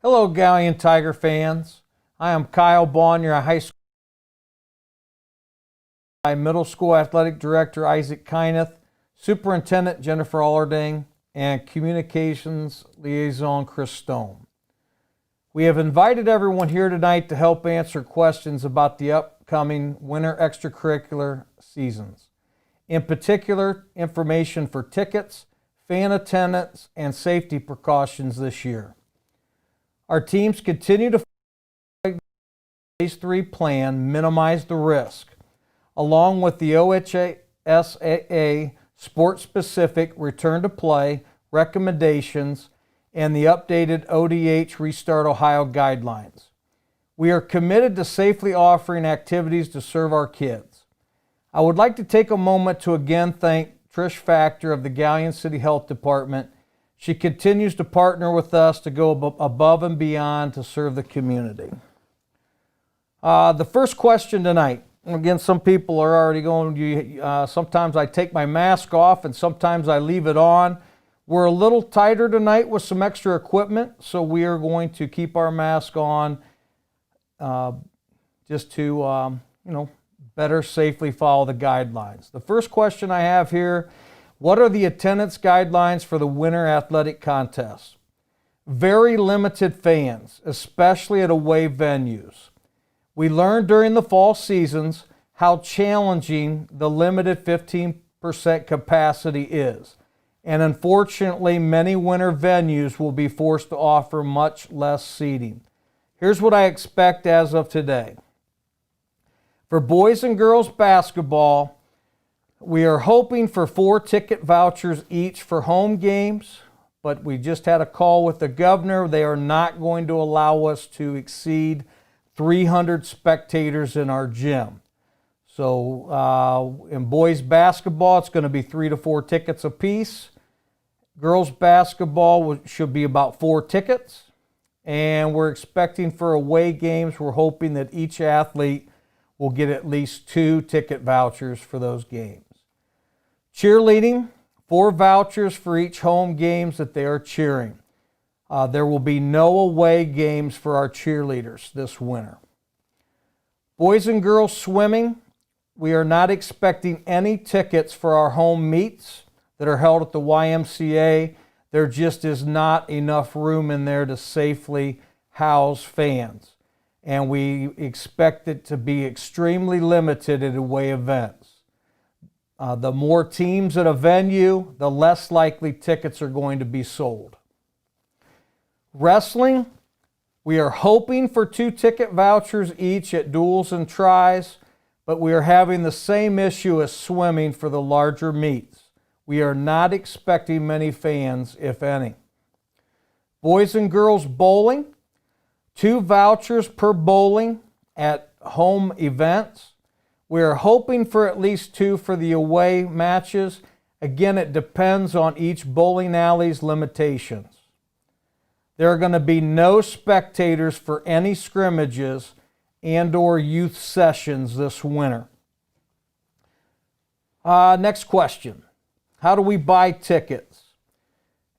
Hello, Galion Tiger fans. I am Kyle Bonnier, high school middle school athletic director Isaac Kyneth, superintendent Jennifer Allerding, and communications liaison Chris Stone. We have invited everyone here tonight to help answer questions about the upcoming winter extracurricular seasons. In particular, information for tickets, fan attendance, and safety precautions this year. Our teams continue to follow the Phase 3 plan, minimize the risk, along with the OHSAA sport-specific return to play recommendations and the updated ODH Restart Ohio guidelines. We are committed to safely offering activities to serve our kids. I would like to take a moment to again thank Trish Factor of the Galion City Health Department. She continues to partner with us to go above and beyond to serve the community. The first question tonight, again, some people are already going, sometimes I take my mask off and sometimes I leave it on. We're a little tighter tonight with some extra equipment, so we are going to keep our mask on just to, better safely follow the guidelines. The first question I have here, what are the attendance guidelines for the winter athletic contest? Very limited fans, especially at away venues. We learned during the fall seasons how challenging the limited 15% capacity is. And unfortunately, many winter venues will be forced to offer much less seating. Here's what I expect as of today. For boys and girls basketball, we are hoping for 4 ticket vouchers each for home games, but we just had a call with the governor. They are not going to allow us to exceed 300 spectators in our gym. So in boys basketball, it's going to be 3 to 4 tickets apiece. Girls basketball should be about 4 tickets. And we're expecting for away games, we're hoping that each athlete will get at least 2 ticket vouchers for those games. Cheerleading, 4 vouchers for each home games that they are cheering. There will be no away games for our cheerleaders this winter. Boys and girls swimming, we are not expecting any tickets for our home meets that are held at the YMCA. There just is not enough room in there to safely house fans. And we expect it to be extremely limited at away events. The more teams at a venue, the less likely tickets are going to be sold. Wrestling, we are hoping for 2 ticket vouchers each at duels and tries, but we are having the same issue as swimming for the larger meets. We are not expecting many fans, if any. Boys and girls bowling, 2 vouchers per bowling at home events. We are hoping for at least 2 for the away matches. Again, it depends on each bowling alley's limitations. There are going to be no spectators for any scrimmages and/or youth sessions this winter. Next question. How do we buy tickets?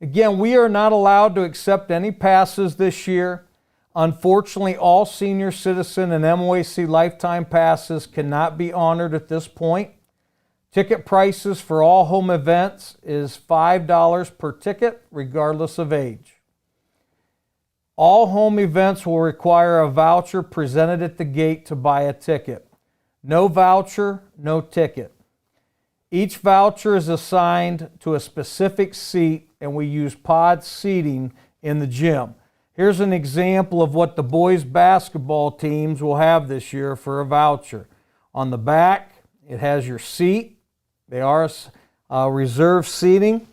Again, we are not allowed to accept any passes this year. Unfortunately, all senior citizen and MOAC lifetime passes cannot be honored at this point. Ticket prices for all home events is $5 per ticket, regardless of age. All home events will require a voucher presented at the gate to buy a ticket. No voucher, no ticket. Each voucher is assigned to a specific seat, and we use pod seating in the gym. Here's an example of what the boys basketball teams will have this year for a voucher. On the back, it has your seat. They are reserved seating.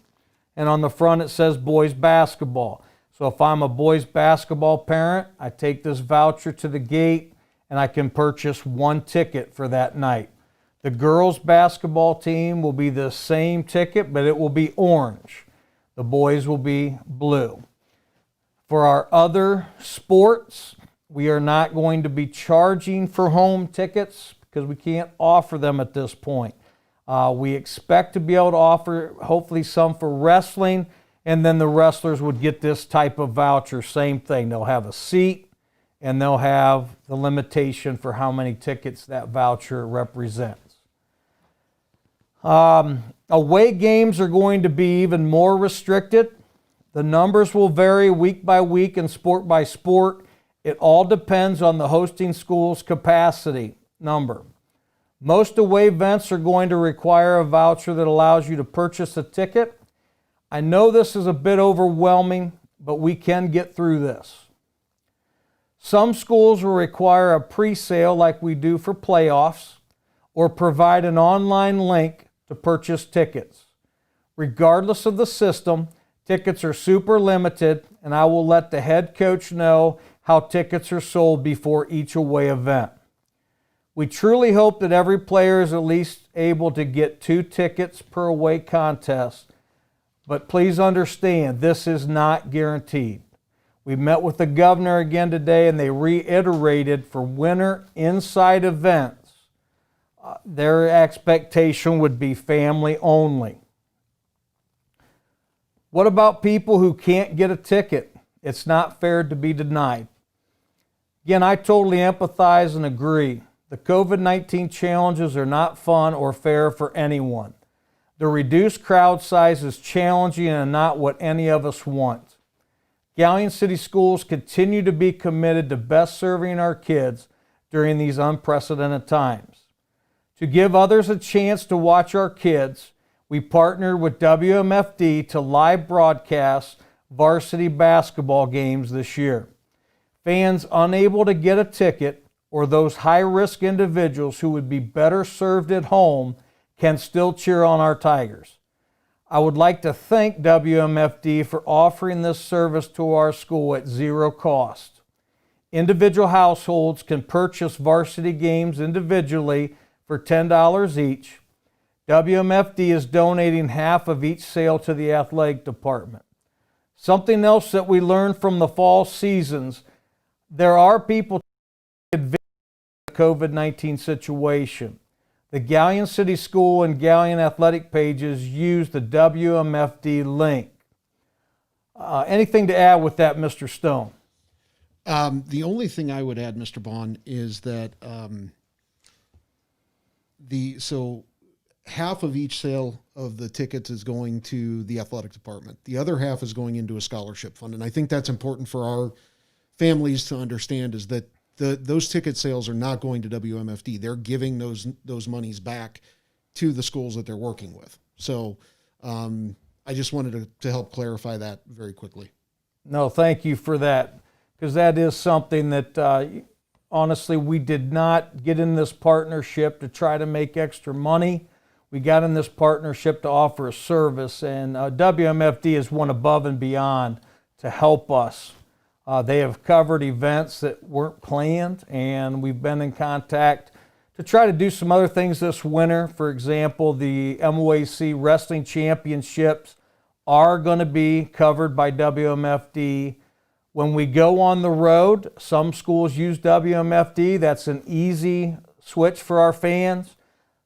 And on the front, it says boys basketball. So if I'm a boys basketball parent, I take this voucher to the gate and I can purchase 1 ticket for that night. The girls basketball team will be the same ticket, but it will be orange. The boys will be blue. For our other sports, we are not going to be charging for home tickets because we can't offer them at this point. We expect to be able to offer hopefully some for wrestling And then the wrestlers would get this type of voucher, same thing. They'll have a seat and they'll have the limitation for how many tickets that voucher represents. Away games are going to be even more restricted. The numbers will vary week by week and sport by sport. It all depends on the hosting school's capacity number. Most away events are going to require a voucher that allows you to purchase a ticket. I know this is a bit overwhelming, but we can get through this. Some schools will require a pre-sale like we do for playoffs, or provide an online link to purchase tickets. Regardless of the system, tickets are super limited, and I will let the head coach know how tickets are sold before each away event. We truly hope that every player is at least able to get 2 tickets per away contest, but please understand this is not guaranteed. We met with the governor again today and they reiterated for winter inside events, their expectation would be family only. What about people who can't get a ticket? It's not fair to be denied. Again, I totally empathize and agree. The COVID-19 challenges are not fun or fair for anyone. The reduced crowd size is challenging and not what any of us want. Galion City Schools continue to be committed to best serving our kids during these unprecedented times. To give others a chance to watch our kids, we partnered with WMFD to live broadcast varsity basketball games this year. Fans unable to get a ticket or those high-risk individuals who would be better served at home can still cheer on our Tigers. I would like to thank WMFD for offering this service to our school at zero cost. Individual households can purchase varsity games individually for $10 each. WMFD is donating half of each sale to the athletic department. Something else that we learned from the fall seasons, there are people taking advantage of the COVID-19 situation. The Galion City School and Galion Athletic pages use the WMFD link. Anything to add with that, Mr. Stone? The only thing I would add, Mr. Bond, is that so half of each sale of the tickets is going to the athletic department. The other half is going into a scholarship fund. And I think that's important for our families to understand, is that those ticket sales are not going to WMFD. They're giving those monies back to the schools that they're working with. So I just wanted to help clarify that very quickly. No, thank you for that, because that is something that honestly we did not get in this partnership to try to make extra money. We got in this partnership to offer a service, and WMFD has went above and beyond to help us. They have covered events that weren't planned, and we've been in contact to try to do some other things this winter. For example, the MOAC Wrestling Championships are going to be covered by WMFD. When we go on the road, some schools use WMFD. That's an easy switch for our fans.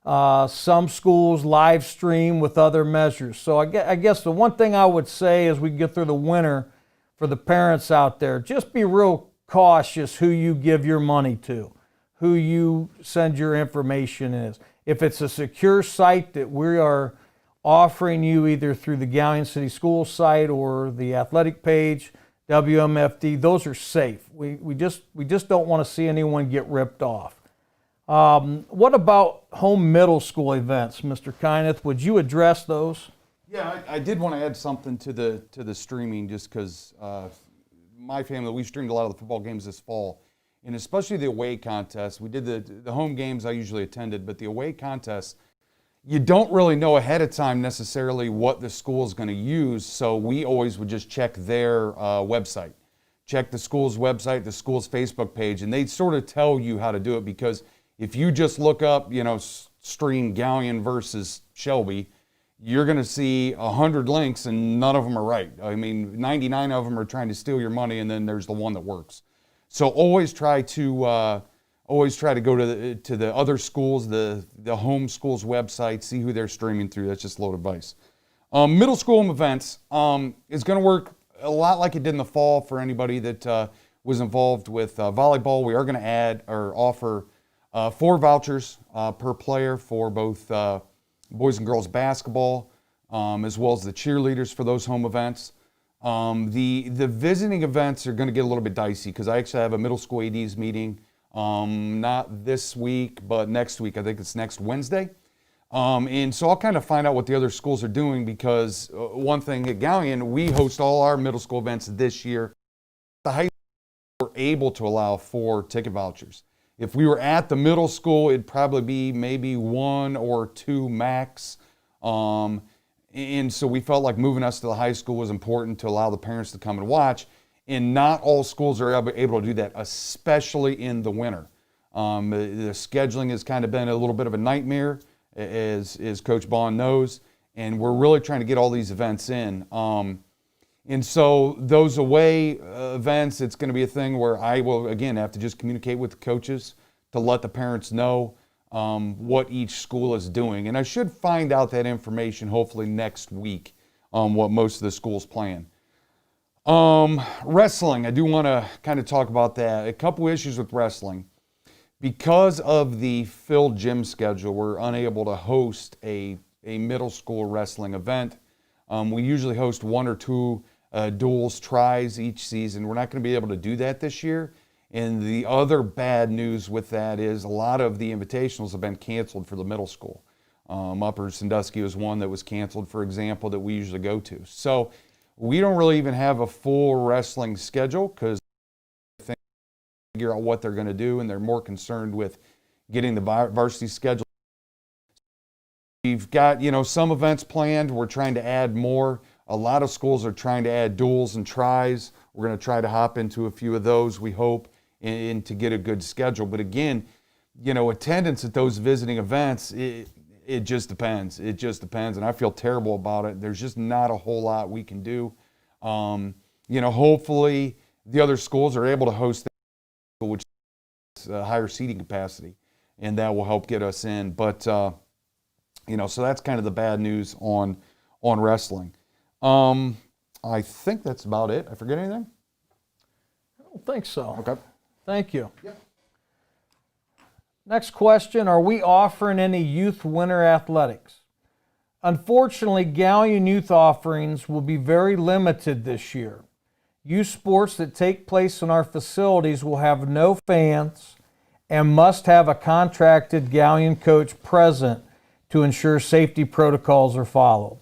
Some schools live stream with other measures. So I guess the one thing I would say as we get through the winter, for the parents out there, just be real cautious who you give your money to, who you send your information is. If it's a secure site that we are offering you either through the Galion City School site or the athletic page, WMFD, those are safe. We just don't want to see anyone get ripped off. What about home middle school events, Mr. Kyneth? Would you address those? Yeah, I did want to add something to the streaming, just because my family, we streamed a lot of the football games this fall, and especially the away contests. We did the home games I usually attended, but the away contests, you don't really know ahead of time necessarily what the school is going to use, so we always would just check their website. Check the school's website, the school's Facebook page, and they sort of tell you how to do it, because if you just look up, stream Galion versus Shelby, you're going to see 100 links and none of them are right. I mean, 99 of them are trying to steal your money, and then there's the one that works. So always try to go to the other schools, the home schools website, see who they're streaming through. That's just a little advice. Middle school home events is going to work a lot like it did in the fall for anybody that was involved with volleyball. We are going to add or offer 4 vouchers per player for both boys and girls basketball, as well as the cheerleaders for those home events. The visiting events are going to get a little bit dicey because I actually have a middle school ADs meeting, not this week, but next week. I think it's next Wednesday. And so I'll kind of find out what the other schools are doing because one thing at Galion, we host all our middle school events this year. The high school were able to allow 4 ticket vouchers. If we were at the middle school, it'd probably be maybe 1 or 2 max. And so we felt like moving us to the high school was important to allow the parents to come and watch. And not all schools are able to do that, especially in the winter. The scheduling has kind of been a little bit of a nightmare, as Coach Bond knows, and we're really trying to get all these events in. And so those away events, it's going to be a thing where I will, again, have to just communicate with the coaches to let the parents know what each school is doing. And I should find out that information hopefully next week, what most of the schools plan. Wrestling, I do want to kind of talk about that. A couple issues with wrestling. Because of the filled gym schedule, we're unable to host a middle school wrestling event. We usually host 1 or 2 duels, tries each season. We're not going to be able to do that this year. And the other bad news with that is a lot of the invitationals have been canceled for the middle school. Upper Sandusky was one that was canceled, for example, that we usually go to. So we don't really even have a full wrestling schedule because figure out what they're going to do, and they're more concerned with getting the varsity schedule. We've got, some events planned. We're trying to add more. A lot of schools are trying to add duels and tries. We're going to try to hop into a few of those, we hope, and to get a good schedule. But again, attendance at those visiting events, it just depends. It just depends, and I feel terrible about it. There's just not a whole lot we can do. Hopefully the other schools are able to host which is a higher seating capacity, and that will help get us in. But, so that's kind of the bad news on wrestling. I think that's about it. I forget anything? I don't think so. Okay. Thank you. Yeah. Next question, are we offering any youth winter athletics? Unfortunately, Galion youth offerings will be very limited this year. Youth sports that take place in our facilities will have no fans and must have a contracted Galion coach present to ensure safety protocols are followed.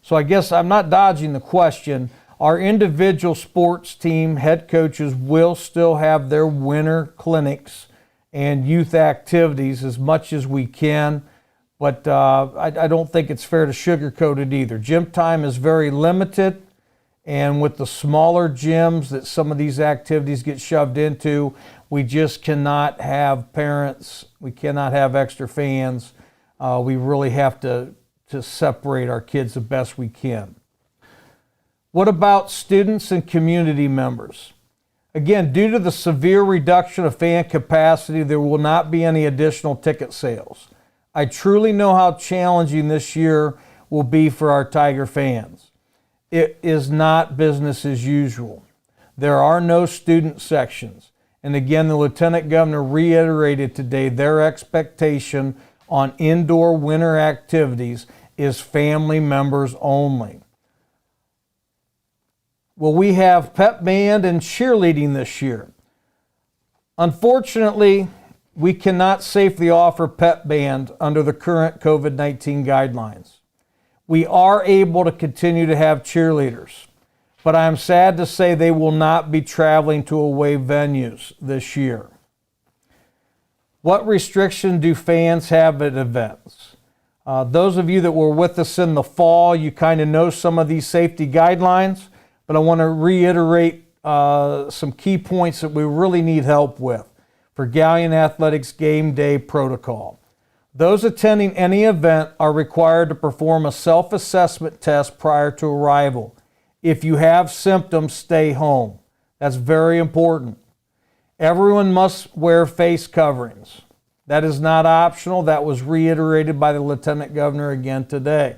So I guess I'm not dodging the question. Our individual sports team head coaches will still have their winter clinics and youth activities as much as we can, but I don't think it's fair to sugarcoat it either. Gym time is very limited. And with the smaller gyms that some of these activities get shoved into, we just cannot have parents, we cannot have extra fans. We really have to separate our kids the best we can. What about students and community members? Again, due to the severe reduction of fan capacity, there will not be any additional ticket sales. I truly know how challenging this year will be for our Tiger fans. It is not business as usual. There are no student sections. And again, the Lieutenant Governor reiterated today their expectation on indoor winter activities is family members only. Will we have pep band and cheerleading this year? Unfortunately, we cannot safely offer pep band under the current COVID-19 guidelines. We are able to continue to have cheerleaders, but I'm sad to say they will not be traveling to away venues this year. What restriction do fans have at events? Those of you that were with us in the fall, you kind of know some of these safety guidelines, but I want to reiterate some key points that we really need help with for Galion Athletics game day protocol. Those attending any event are required to perform a self-assessment test prior to arrival. If you have symptoms, stay home. That's very important. Everyone must wear face coverings. That is not optional. That was reiterated by the Lieutenant Governor again today.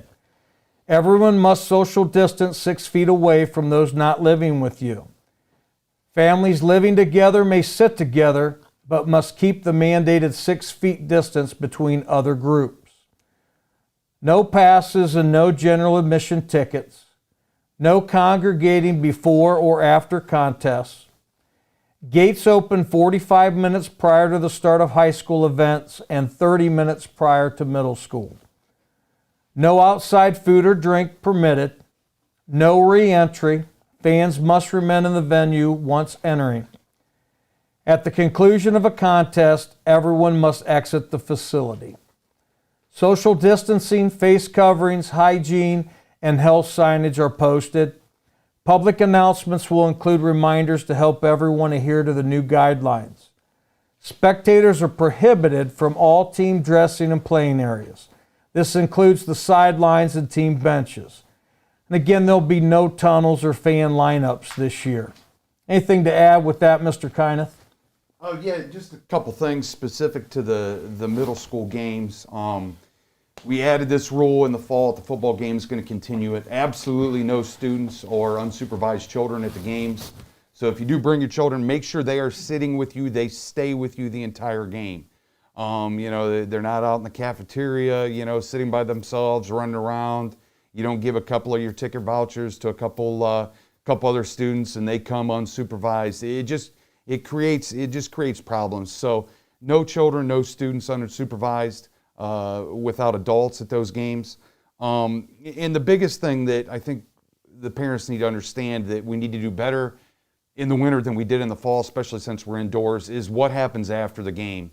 Everyone must social distance 6 feet away from those not living with you. Families living together may sit together, but must keep the mandated 6 feet distance between other groups. No passes and no general admission tickets. No congregating before or after contests. Gates open 45 minutes prior to the start of high school events and 30 minutes prior to middle school. No outside food or drink permitted. No re-entry. Fans must remain in the venue once entering. At the conclusion of a contest, everyone must exit the facility. Social distancing, face coverings, hygiene, and health signage are posted. Public announcements will include reminders to help everyone adhere to the new guidelines. Spectators are prohibited from all team dressing and playing areas. This includes the sidelines and team benches. And again, there'll be no tunnels or fan lineups this year. Anything to add with that, Mr. Kyneth? Oh yeah, just a couple things specific to the middle school games. We added this rule in the fall. The football game is going to continue it. Absolutely no students or unsupervised children at the games. So if you do bring your children, make sure they are sitting with you. They stay with you the entire game. They're not out in the cafeteria, sitting by themselves, running around. You don't give a couple of your ticket vouchers to a couple other students and they come unsupervised. It just creates problems. So no children, no students unsupervised without adults at those games. And the biggest thing that I think the parents need to understand that we need to do better in the winter than we did in the fall, especially since we're indoors, is what happens after the game.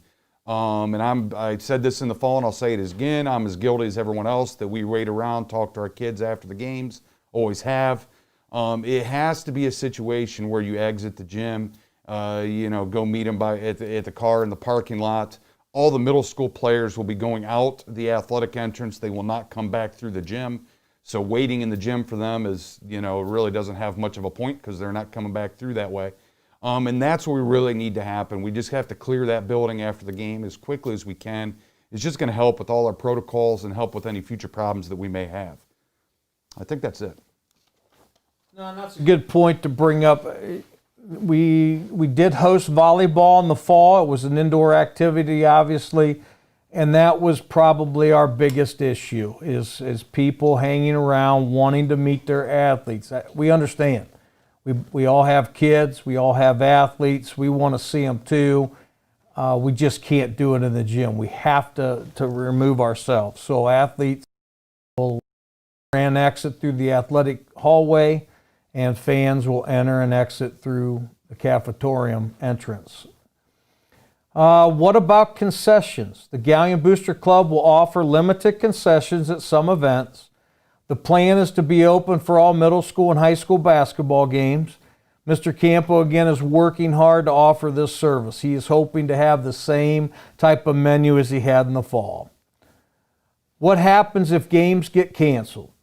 I said this in the fall and I'll say it again. I'm as guilty as everyone else that we wait around, talk to our kids after the games, always have. It has to be a situation where you exit the gym, go meet them at the car in the parking lot. All the middle school players will be going out the athletic entrance. They will not come back through the gym. So waiting in the gym for them is, really doesn't have much of a point because they're not coming back through that way. And that's what we really need to happen. We just have to clear that building after the game as quickly as we can. It's just going to help with all our protocols and help with any future problems that we may have. I think that's it. No, that's a good point to bring up. We did host volleyball in the fall. It was an indoor activity, obviously, and that was probably our biggest issue is people hanging around wanting to meet their athletes. We understand. We all have kids. We all have athletes. We want to see them too. We just can't do it in the gym. We have to remove ourselves. So athletes will enter and exit through the athletic hallway, and fans will enter and exit through the cafetorium entrance. What about concessions? The Galion Booster Club will offer limited concessions at some events. The plan is to be open for all middle school and high school basketball games. Mr. Campo, again, is working hard to offer this service. He is hoping to have the same type of menu as he had in the fall. What happens if games get canceled?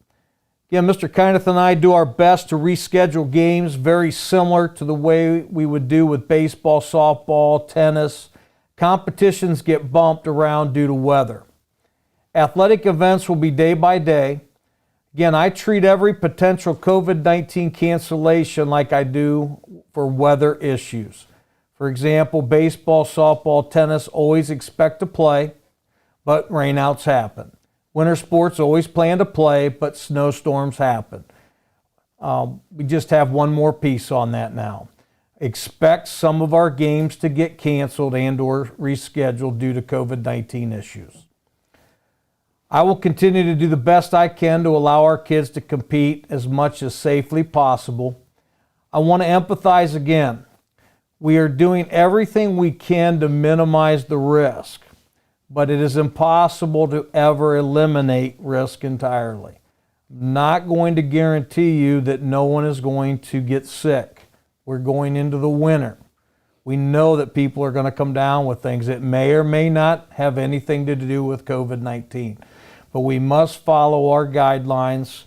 Again, Mr. Kyneth and I do our best to reschedule games very similar to the way we would do with baseball, softball, tennis. Competitions get bumped around due to weather. Athletic events will be day by day. Again, I treat every potential COVID-19 cancellation like I do for weather issues. For example, baseball, softball, tennis always expect to play, but rainouts happen. Winter sports always plan to play, but snowstorms happen. We just have one more piece on that now. Expect some of our games to get canceled and or rescheduled due to COVID-19 issues. I will continue to do the best I can to allow our kids to compete as much as safely possible. I want to empathize again. We are doing everything we can to minimize the risk, but it is impossible to ever eliminate risk entirely. I'm not going to guarantee you that no one is going to get sick. We're going into the winter. We know that people are going to come down with things that may or may not have anything to do with COVID-19. But we must follow our guidelines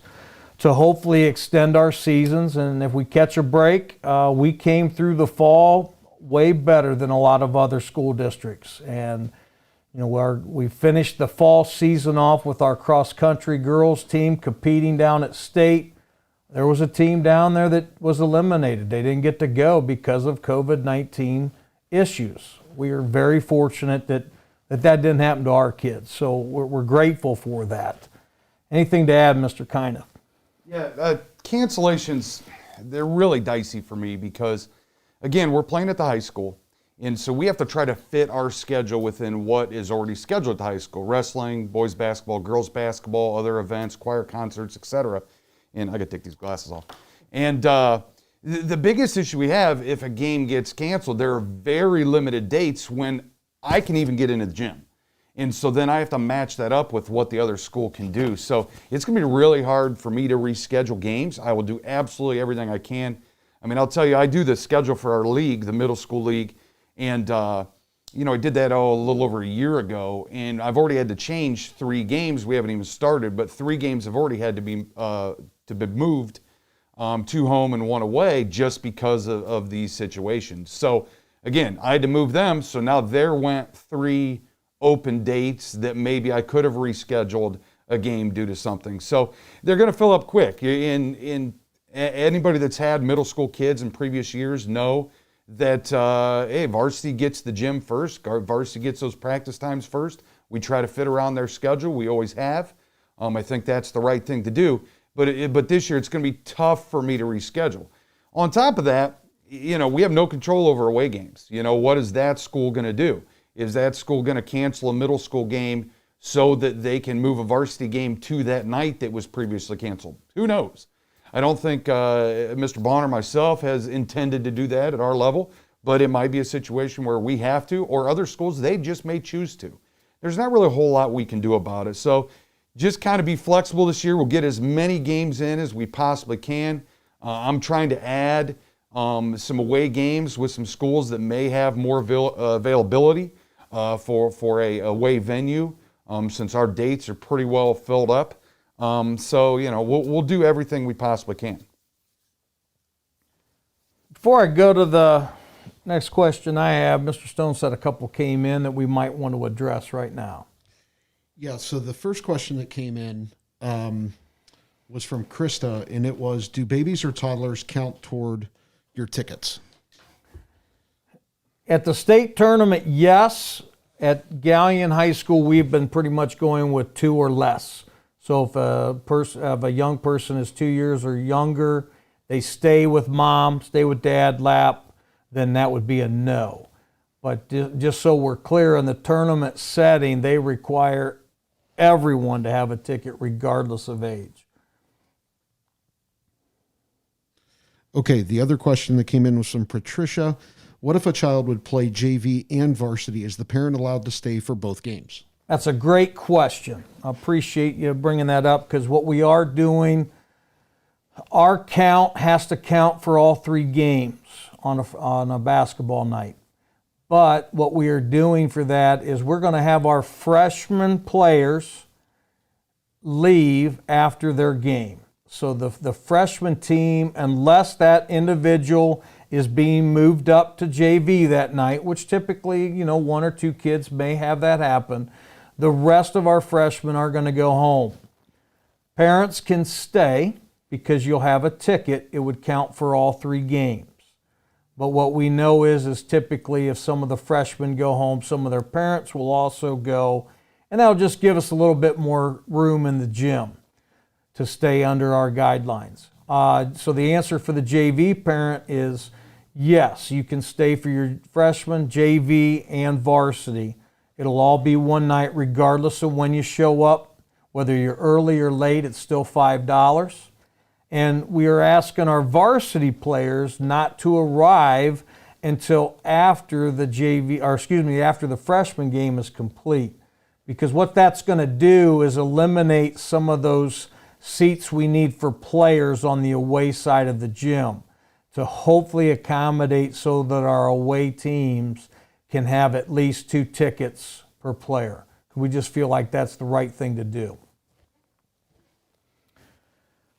to hopefully extend our seasons. And if we catch a break, we came through the fall way better than a lot of other school districts. And You know, we finished the fall season off with our cross-country girls team competing down at state. There was a team down there that was eliminated. They didn't get to go because of COVID-19 issues. We are very fortunate that didn't happen to our kids, so we're grateful for that. Anything to add, Mr. Kina? Yeah, cancellations, they're really dicey for me because, again, we're playing at the high school, and so we have to try to fit our schedule within what is already scheduled at the high school: wrestling, boys basketball, girls basketball, other events, choir concerts, etc. And I got to take these glasses off. And the biggest issue we have, if a game gets canceled, there are very limited dates when I can even get into the gym. And so then I have to match that up with what the other school can do. So it's going to be really hard for me to reschedule games. I will do absolutely everything I can. I mean, I'll tell you, I do the schedule for our league, the middle school league. And, you know, I did that a little over a year ago. And I've already had to change 3 games. We haven't even started, but 3 games have already had to be moved, 2 home and 1 away, just because of these situations. So, again, I had to move them. So now there went 3 open dates that maybe I could have rescheduled a game due to something. So they're going to fill up quick. In anybody that's had middle school kids in previous years know that, hey, varsity gets the gym first. Varsity gets those practice times first. We try to fit around their schedule. We always have. I think that's the right thing to do. But this year it's going to be tough for me to reschedule. On top of that, you know, we have no control over away games. You know, what is that school going to do? Is that school going to cancel a middle school game so that they can move a varsity game to that night that was previously canceled? Who knows? I don't think Mr. Bonner or myself has intended to do that at our level, but it might be a situation where we have to, or other schools, they just may choose to. There's not really a whole lot we can do about it. So just kind of be flexible this year. We'll get as many games in as we possibly can. I'm trying to add some away games with some schools that may have more availability for a away venue, since our dates are pretty well filled up. So, you know, we'll do everything we possibly can. Before I go to the next question I have, Mr. Stone said a couple came in that we might want to address right now. Yeah, so the first question that came in was from Krista, and it was, do babies or toddlers count toward your tickets? At the state tournament, yes. At Galion High School, we've been pretty much going with 2 or less. So if a young person is 2 years or younger, they stay with mom, stay with dad, lap, then that would be a no. But just so we're clear, in the tournament setting, they require everyone to have a ticket regardless of age. Okay, the other question that came in was from Patricia. What if a child would play JV and varsity? Is the parent allowed to stay for both games? That's a great question. I appreciate you bringing that up, because what we are doing, our count has to count for all 3 games on a basketball night. But what we are doing for that is we're going to have our freshman players leave after their game. So the freshman team, unless that individual is being moved up to JV that night, which typically, you know, 1 or 2 kids may have that happen, the rest of our freshmen are going to go home. Parents can stay because you'll have a ticket. It would count for all 3 games. But what we know is typically if some of the freshmen go home, some of their parents will also go, and that'll just give us a little bit more room in the gym to stay under our guidelines. So the answer for the JV parent is yes, you can stay for your freshman, JV, and varsity. It'll all be one night regardless of when you show up. Whether you're early or late, it's still $5. And we are asking our varsity players not to arrive until after after the freshman game is complete. Because what that's going to do is eliminate some of those seats we need for players on the away side of the gym to hopefully accommodate so that our away teams can have at least 2 tickets per player. We just feel like that's the right thing to do.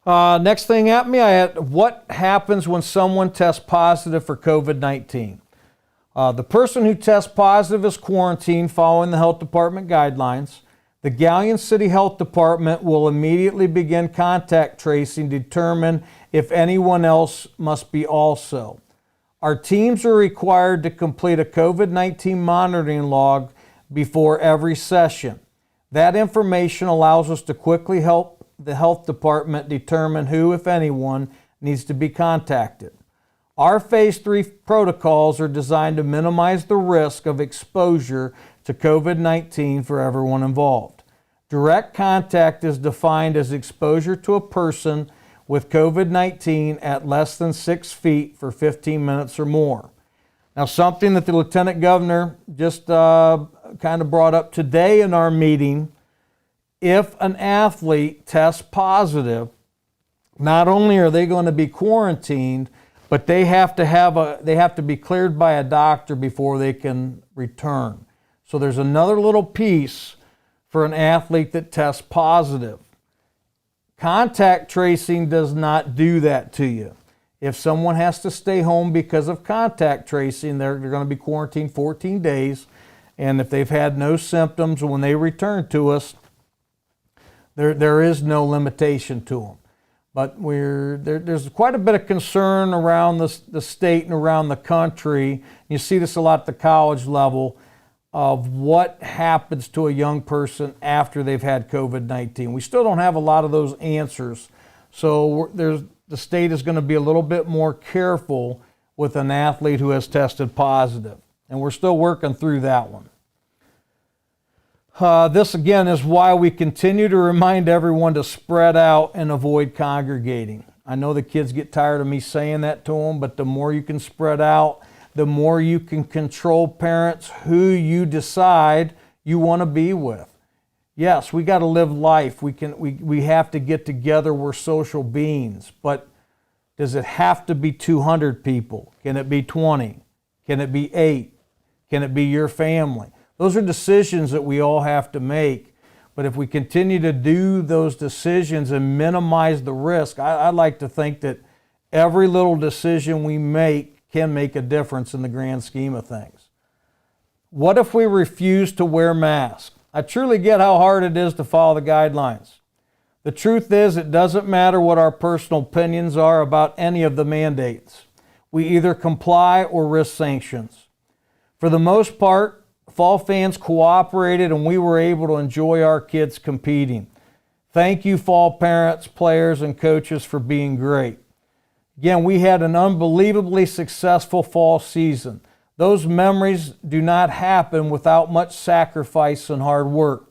Next thing at me, what happens when someone tests positive for COVID-19? The person who tests positive is quarantined following the health department guidelines. The Galion City Health Department will immediately begin contact tracing to determine if anyone else must be also. Our teams are required to complete a COVID-19 monitoring log before every session. That information allows us to quickly help the health department determine who, if anyone, needs to be contacted. Our Phase 3 protocols are designed to minimize the risk of exposure to COVID-19 for everyone involved. Direct contact is defined as exposure to a person with COVID-19 at less than 6 feet for 15 minutes or more. Now, something that the Lieutenant Governor just kind of brought up today in our meeting, if an athlete tests positive, not only are they going to be quarantined, but they have to be cleared by a doctor before they can return. So there's another little piece for an athlete that tests positive. Contact tracing does not do that to you. If someone has to stay home because of contact tracing, they're going to be quarantined 14 days. And if they've had no symptoms when they return to us, there is no limitation to them. But there's quite a bit of concern around the state and around the country. You see this a lot at the college level of what happens to a young person after they've had COVID-19. We still don't have a lot of those answers. So the state is going to be a little bit more careful with an athlete who has tested positive. And we're still working through that one. This again is why we continue to remind everyone to spread out and avoid congregating. I know the kids get tired of me saying that to them, but the more you can spread out, the more you can control parents who you decide you want to be with. Yes, we got to live life. We have to get together. We're social beings, but does it have to be 200 people? Can it be 20? Can it be 8? Can it be your family? Those are decisions that we all have to make. But if we continue to do those decisions and minimize the risk, I like to think that every little decision we make can make a difference in the grand scheme of things. What if we refuse to wear masks? I truly get how hard it is to follow the guidelines. The truth is, it doesn't matter what our personal opinions are about any of the mandates. We either comply or risk sanctions. For the most part, fall fans cooperated and we were able to enjoy our kids competing. Thank you, fall parents, players, and coaches for being great. Again, we had an unbelievably successful fall season. Those memories do not happen without much sacrifice and hard work.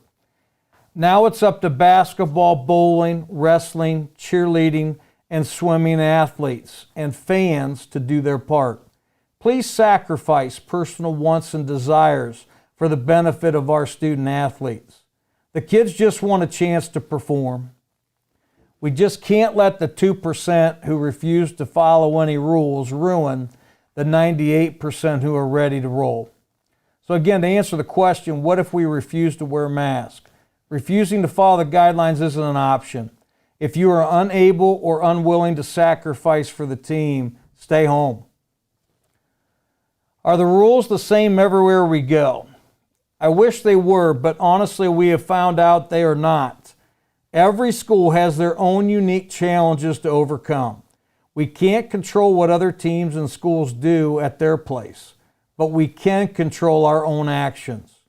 Now it's up to basketball, bowling, wrestling, cheerleading, and swimming athletes and fans to do their part. Please sacrifice personal wants and desires for the benefit of our student athletes. The kids just want a chance to perform. We just can't let the 2% who refuse to follow any rules ruin the 98% who are ready to roll. So again, to answer the question, what if we refuse to wear masks? Refusing to follow the guidelines isn't an option. If you are unable or unwilling to sacrifice for the team, stay home. Are the rules the same everywhere we go? I wish they were, but honestly, we have found out they are not. Every school has their own unique challenges to overcome. We can't control what other teams and schools do at their place, but we can control our own actions.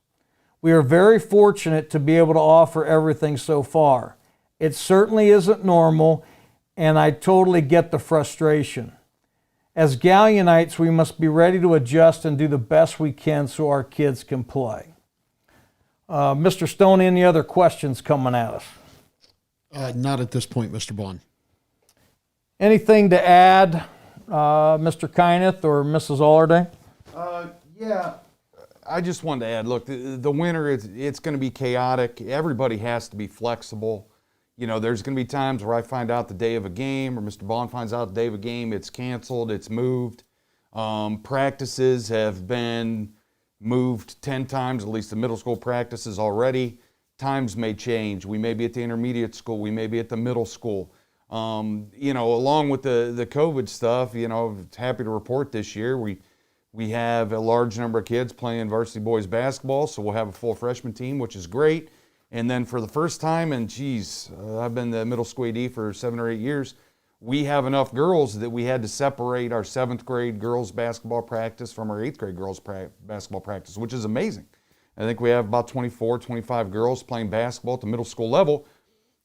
We are very fortunate to be able to offer everything so far. It certainly isn't normal, and I totally get the frustration. As Galionites, we must be ready to adjust and do the best we can so our kids can play. Mr. Stone, any other questions coming at us? Not at this point, Mr. Bond. Anything to add, Mr. Kyneth or Mrs. Allarday? Yeah, I just wanted to add, look, the winter, it's going to be chaotic. Everybody has to be flexible. You know, there's going to be times where I find out the day of a game, or Mr. Bond finds out the day of a game, it's canceled, it's moved. Practices have been moved 10 times, at least the middle school practices already. Times may change. We may be at the intermediate school. We may be at the middle school. You know, along with the COVID stuff, you know, happy to report this year, we We have a large number of kids playing varsity boys basketball, so we'll have a full freshman team, which is great. And then for the first time, and geez, I've been the middle school AD for 7 or 8 years, we have enough girls that we had to separate our 7th grade girls basketball practice from our 8th grade girls basketball practice, which is amazing. I think we have about 24, 25 girls playing basketball at the middle school level.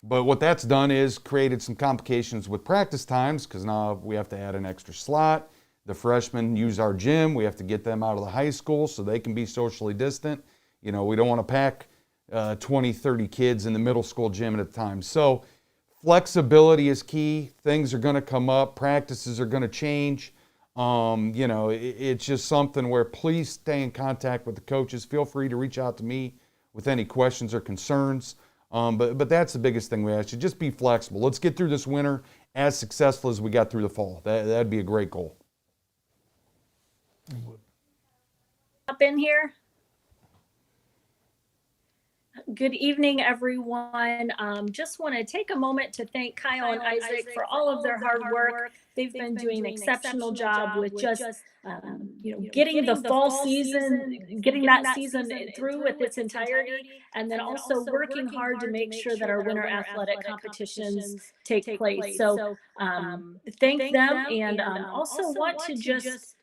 But what that's done is created some complications with practice times, because now we have to add an extra slot. The freshmen use our gym. We have to get them out of the high school so they can be socially distant. You know, we don't want to pack 20, 30 kids in the middle school gym at a time. So flexibility is key. Things are going to come up. Practices are going to change. You know, it's just something where please stay in contact with the coaches. Feel free to reach out to me with any questions or concerns. But that's the biggest thing we ask you. Just be flexible. Let's get through this winter as successful as we got through the fall. That'd be a great goal. Up in here. Good evening, everyone. Just want to take a moment to thank Kyle and Isaac for all of their hard work. They've been doing an exceptional job with just, getting the fall season, getting that season through with its entirety, and then also working hard to make sure that our winter athletic competitions take place. So thank them, and also want to just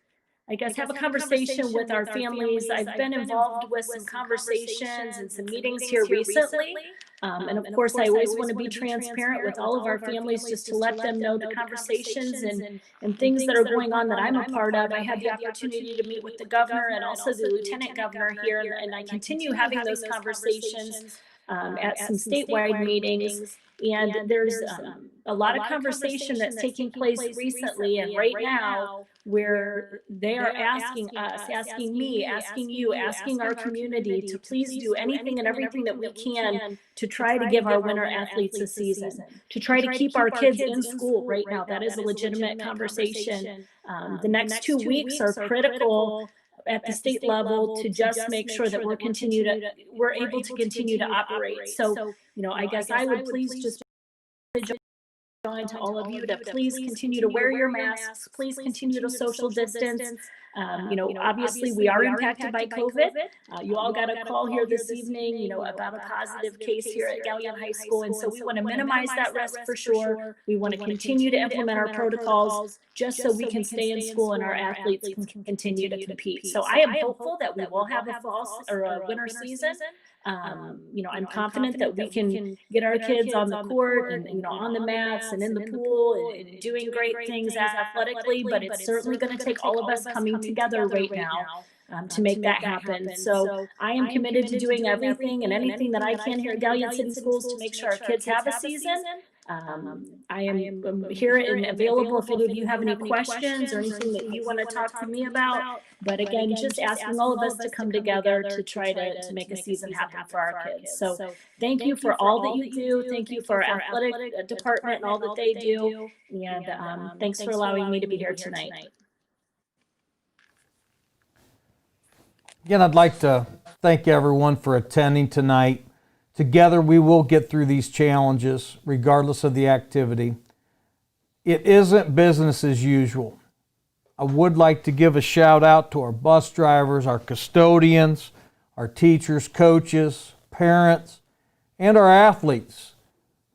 I guess have a conversation with our families. I've been involved with some conversations and some meetings here recently. And of course, I always want to be transparent with all of our families just to let them know the conversations and things that are going on that I'm a part of. I had the opportunity to meet with the governor and also the lieutenant governor here, and I continue having those conversations at some statewide meetings. And there's a lot of conversation that's taking place recently and right now where they are asking us, asking me, asking you, asking our community to please do anything and everything that we can to try to give our winter athletes a season, to try to keep our kids in school right now. That is a legitimate conversation. The next 2 weeks are critical at the state level to just make sure that we're able to continue to operate. So, I guess I would please just to all of you to please continue to wear your masks, please continue to social distance. Obviously we are impacted by COVID. You all got a call here this evening, about a positive case here at Galion High School. And so we want to minimize that risk for sure. We want to continue to implement our protocols just so we can stay in school and our athletes can continue to compete. So I am hopeful that we will have a fall or a winter season. I'm confident that we can get our kids on the court and, on the mats and in the pool and doing great things athletically, but it's certainly going to take all of us coming together right now to make that happen. So I am committed to doing everything and anything that I can here at Galion City Schools to make sure our kids have a season. I am here and available if any of you have any questions or anything that you want to talk to me about. But again, just asking all of us to come together to try to make a season happen for our kids. So thank you for all that you do. Thank you for our athletic department and all that they do. And thanks for allowing me to be here tonight. Again, I'd like to thank everyone for attending tonight. Together, we will get through these challenges, regardless of the activity. It isn't business as usual. I would like to give a shout out to our bus drivers, our custodians, our teachers, coaches, parents, and our athletes.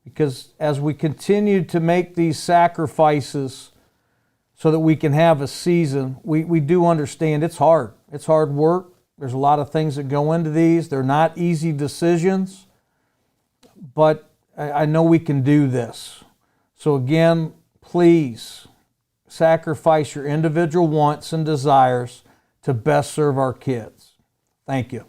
Because as we continue to make these sacrifices so that we can have a season, we do understand it's hard. It's hard work. There's a lot of things that go into these. They're not easy decisions. But I know we can do this. So again, please sacrifice your individual wants and desires to best serve our kids. Thank you.